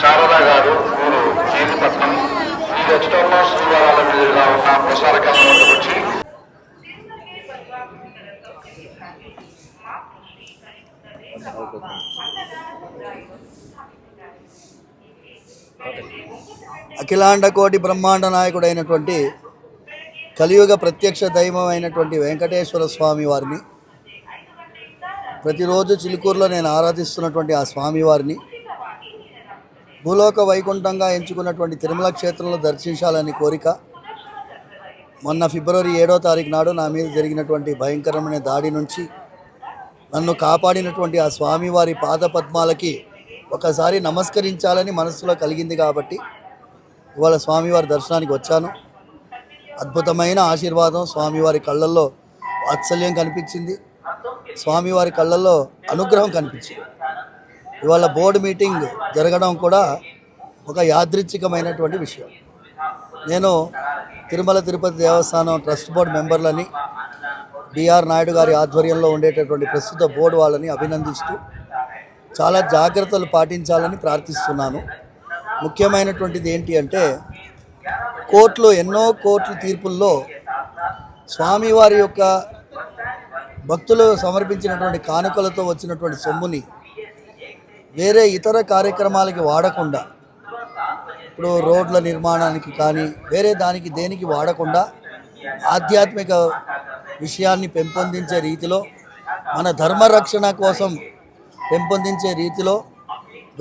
శారదా గారు ఊరు జీవిపట్నం ఈ రచనలో శ్రీవారాల మీదుగా ఉన్న ప్రసార కేంద్రం వచ్చి అఖిలాండ కోటి బ్రహ్మాండ నాయకుడైనటువంటి కలియుగ ప్రత్యక్ష దైవం అయినటువంటి వెంకటేశ్వర స్వామి వారిని ప్రతిరోజు చిలుకూరులో నేను ఆరాధిస్తున్నటువంటి ఆ స్వామివారిని భూలోక వైకుంఠంగా ఎంచుకున్నటువంటి తిరుమల క్షేత్రంలో దర్శించాలని కోరిక మొన్న ఫిబ్రవరి 7వ తారీఖు నాడు నా మీద జరిగినటువంటి భయంకరమైన దాడి నుంచి నన్ను కాపాడినటువంటి ఆ స్వామివారి పాదపద్మాలకి ఒకసారి నమస్కరించాలని మనసులో కలిగింది కాబట్టి ఇవాళ స్వామివారి దర్శనానికి వచ్చాను. అద్భుతమైన ఆశీర్వాదం, స్వామివారి కళ్ళల్లో వాత్సల్యం కనిపించింది, స్వామివారి కళ్ళల్లో అనుగ్రహం కనిపించింది. ఇవాళ బోర్డు మీటింగ్ జరగడం కూడా ఒక యాదృచ్ఛికమైనటువంటి విషయం. నేను తిరుమల తిరుపతి దేవస్థానం ట్రస్ట్ బోర్డు మెంబర్లని, బిఆర్ నాయుడు గారి ఆధ్వర్యంలో ఉండేటటువంటి ప్రస్తుత బోర్డు వాళ్ళని అభినందిస్తూ చాలా జాగ్రత్తలు పాటించాలని ప్రార్థిస్తున్నాను. ముఖ్యమైనటువంటిది ఏంటి అంటే ఎన్నో కోర్టు తీర్పుల్లో స్వామివారి యొక్క భక్తులు సమర్పించినటువంటి కానుకలతో వచ్చినటువంటి సొమ్ముని వేరే ఇతర కార్యక్రమాలకి వాడకుండా, ఇప్పుడు రోడ్ల నిర్మాణానికి కానీ వేరే దానికి దేనికి వాడకుండా ఆధ్యాత్మిక విషయాన్ని పెంపొందించే రీతిలో, మన ధర్మరక్షణ కోసం పెంపొందించే రీతిలో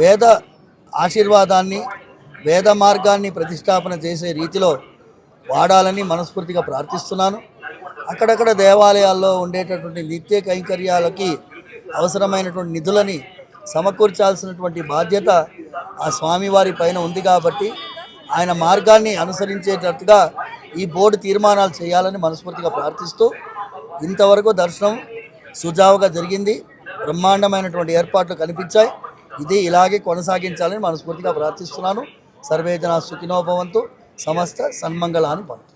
వేద ఆశీర్వాదాన్ని, వేద మార్గాన్ని ప్రతిష్టాపన చేసే రీతిలో వాడాలని మనస్ఫూర్తిగా ప్రార్థిస్తున్నాను. అక్కడక్కడ దేవాలయాల్లో ఉండేటటువంటి నిత్య కైంకర్యాలకి అవసరమైనటువంటి నిధులని సమకూర్చాల్సినటువంటి బాధ్యత ఆ స్వామివారి పైన ఉంది కాబట్టి ఆయన మార్గాన్ని అనుసరించేటట్టుగా ఈ బోర్డు తీర్మానాలు చేయాలని మనస్ఫూర్తిగా ప్రార్థిస్తూ, ఇంతవరకు దర్శనం సుజావుగా జరిగింది, బ్రహ్మాండమైనటువంటి ఏర్పాట్లు కనిపించాయి. ఇది ఇలాగే కొనసాగించాలని మనస్ఫూర్తిగా ప్రార్థిస్తున్నాను. సర్వే జనా సుఖినో భవంతు, సమస్త సన్మంగళాన్ని పొందు.